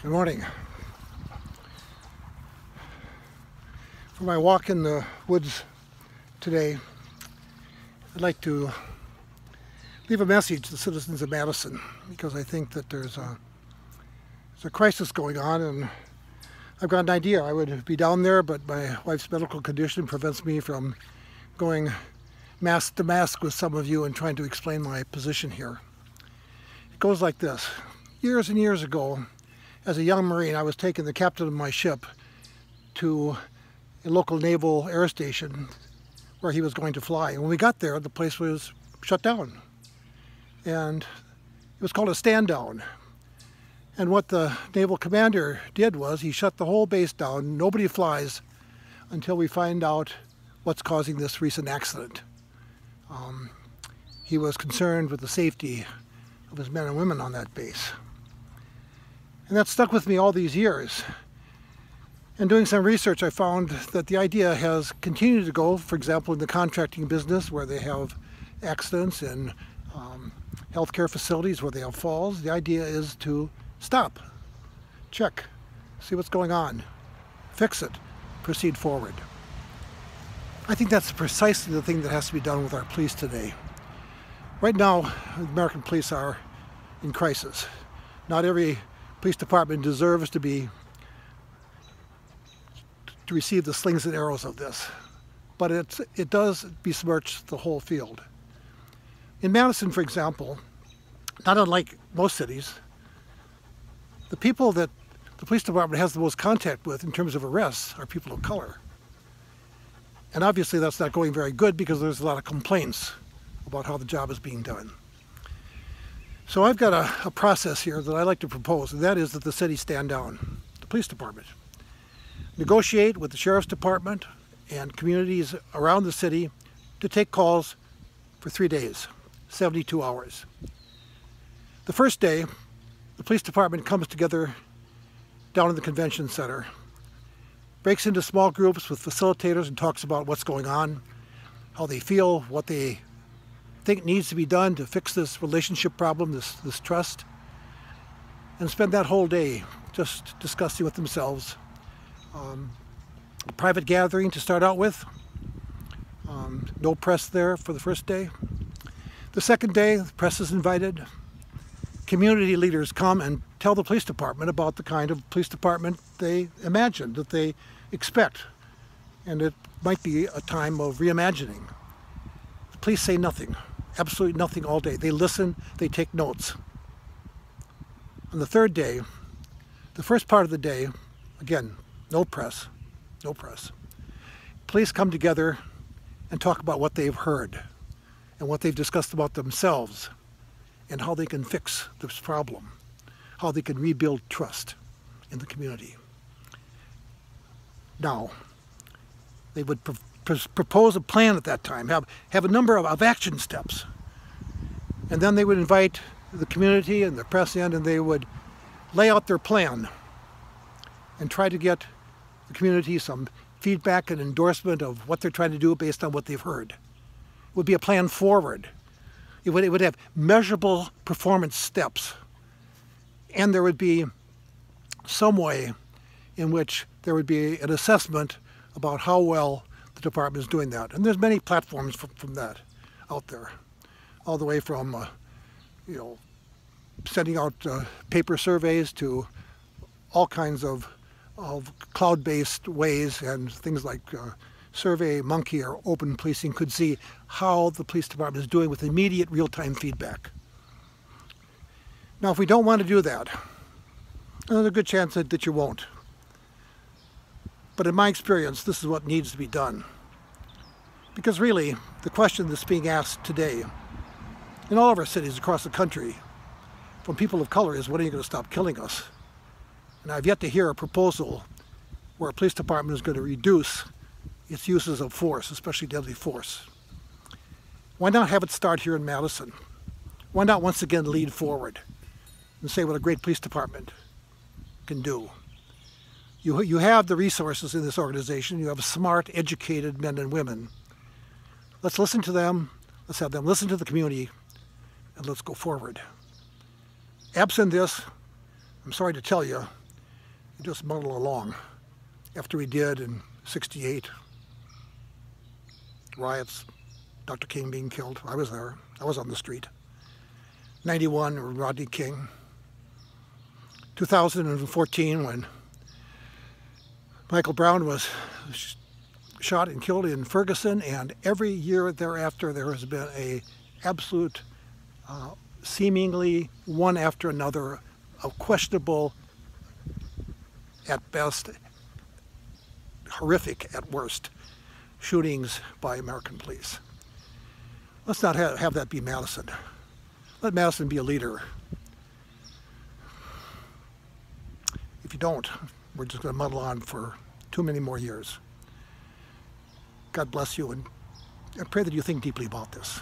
Good morning. For my walk in the woods today, I'd like to leave a message to the citizens of Madison because I think that there's a crisis going on, and I've got an idea. I would be down there, but my wife's medical condition prevents me from going mask to mask with some of you and trying to explain my position here. It goes like this. Years and years ago, as a young Marine, I was taking the captain of my ship to a local naval air station where he was going to fly. And when we got there, the place was shut down. And it was called a stand down. And what the naval commander did was he shut the whole base down. Nobody flies until we find out what's causing this recent accident. He was concerned with the safety of his men and women on that base. And that stuck with me all these years. And doing some research, I found that the idea has continued to go, for example, in the contracting business where they have accidents, in healthcare facilities where they have falls. The idea is to stop, check, see what's going on, fix it, proceed forward. I think that's precisely the thing that has to be done with our police today. Right now, American police are in crisis. Not every police department deserves to receive the slings and arrows of this, but it does besmirch the whole field. In Madison, for example, not unlike most cities, the people that the police department has the most contact with in terms of arrests are people of color. And obviously that's not going very good because there's a lot of complaints about how the job is being done. So I've got a process here that I like to propose, and that is that the city stand down, the police department. Negotiate with the sheriff's department and communities around the city to take calls for 3 days, 72 hours. The first day, the police department comes together down in the convention center, breaks into small groups with facilitators and talks about what's going on, how they feel, what they think needs to be done to fix this relationship problem, this trust, and spend that whole day just discussing with themselves. A private gathering to start out with. No press there for the first day. The second day, the press is invited. Community leaders come and tell the police department about the kind of police department they imagine, that they expect. And it might be a time of reimagining. The police say nothing, absolutely nothing all day. They listen, they take notes. On the third day, the first part of the day, again, no press, no press. Police come together and talk about what they've heard and what they've discussed about themselves and how they can fix this problem, how they can rebuild trust in the community. Now, they would propose a plan at that time, have a number of action steps. And then they would invite the community and the press in, and they would lay out their plan and try to get the community some feedback and endorsement of what they're trying to do based on what they've heard. It would be a plan forward. It would have measurable performance steps. And there would be some way in which there would be an assessment about how well the department is doing that. And there's many platforms from that out there, all the way from sending out paper surveys to all kinds of cloud-based ways, and things like SurveyMonkey or Open Policing could see how the police department is doing with immediate real-time feedback. Now, if we don't want to do that, there's a good chance that you won't. But in my experience, this is what needs to be done. Because really, the question that's being asked today in all of our cities across the country from people of color is, when are you going to stop killing us? And I've yet to hear a proposal where a police department is going to reduce its uses of force, especially deadly force. Why not have it start here in Madison? Why not once again lead forward and say what a great police department can do? You have the resources in this organization. You have smart, educated men and women. Let's listen to them. Let's have them listen to the community, and let's go forward. Absent this, I'm sorry to tell you, just muddle along. After he did in '68, riots, Dr. King being killed, I was there. I was on the street. '91, Rodney King. 2014, when Michael Brown was shot and killed in Ferguson, and every year thereafter there has been a absolute, seemingly one after another, of questionable, at best, horrific at worst, shootings by American police. Let's not have that be Madison. Let Madison be a leader. If you don't, we're just going to muddle on for too many more years. God bless you, and I pray that you think deeply about this.